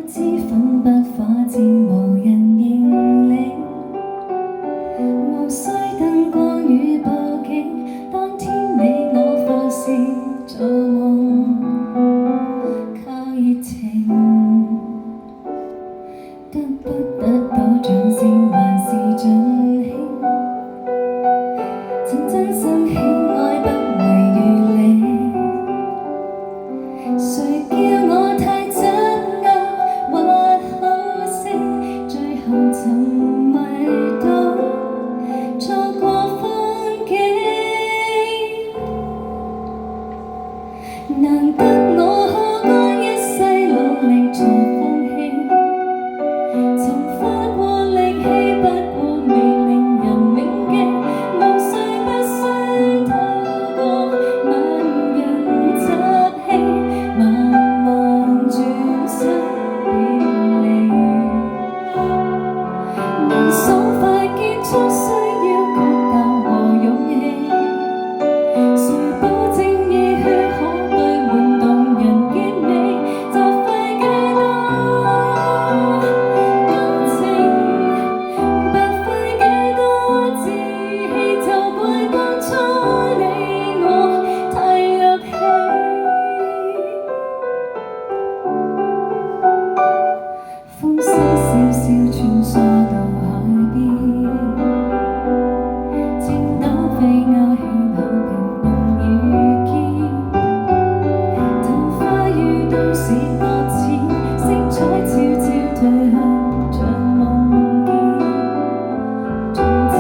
脂粉不化至無人認領，無需燈光與佈景，當天你我放肆做夢，靠熱情得不得到掌聲還是盡興，曾真心喜愛不遺餘力，誰叫我太執拗或好色，最後沉迷到錯過風景，難得我可該一世努力做風氣，曾花過力氣不過未令人銘記，夢碎不需透過萬人集氣，慢慢轉身別離，能爽快結束需要決斷和勇氣，誰保證熱血可兌換動人結尾，就費幾多感情，白費幾多志氣，就怪當初你我太入戲，風沙笑笑穿梭到海邊，青島飛勾起口平能遇見，桃花與都市擱淺，色彩悄悄退去像夢見，從前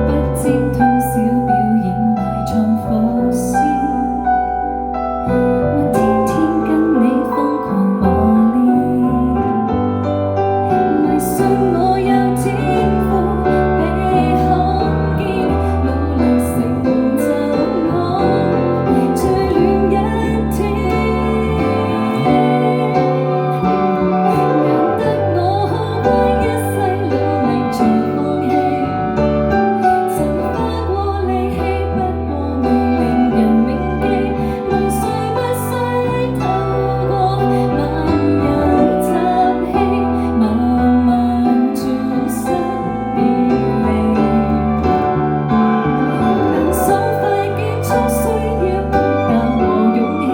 不知通宵表演埋藏伏線，還天天跟你瘋狂磨練，迷信我有天賦被看見，努力成就我最戀一天，難得我可歸一世努力做放棄，曾花過力氣不過未令人銘記，夢碎不需透過萬人集氣，慢慢轉身別離，能爽快結束需要決斷和勇氣，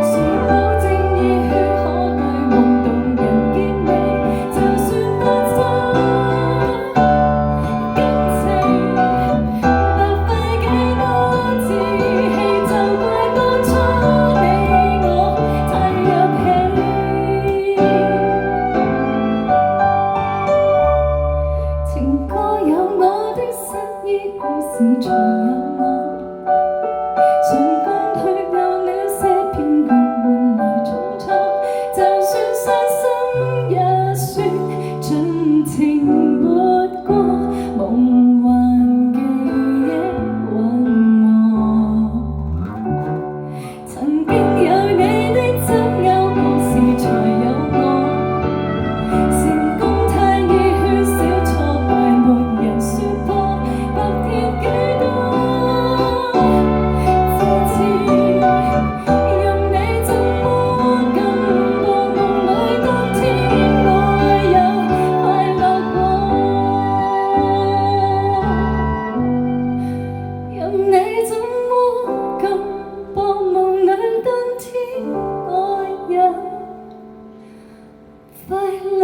誰保證熱血可兌換動人結尾，就算不真感情，白費幾多志氣，就怪當初你我太入戲，情歌有我的失意故事，才有我唇乾去有了些偏覺，換來重挫，就算傷心也算盡情活過，夢幻記憶混和，曾經有你的爭拗故事，才有我成功太熱血，小挫敗沒人説破，白貼幾多支持，任你怎麼緊播，夢裏當天我有快樂過，任你怎麼緊播，夢裏當天我有快樂。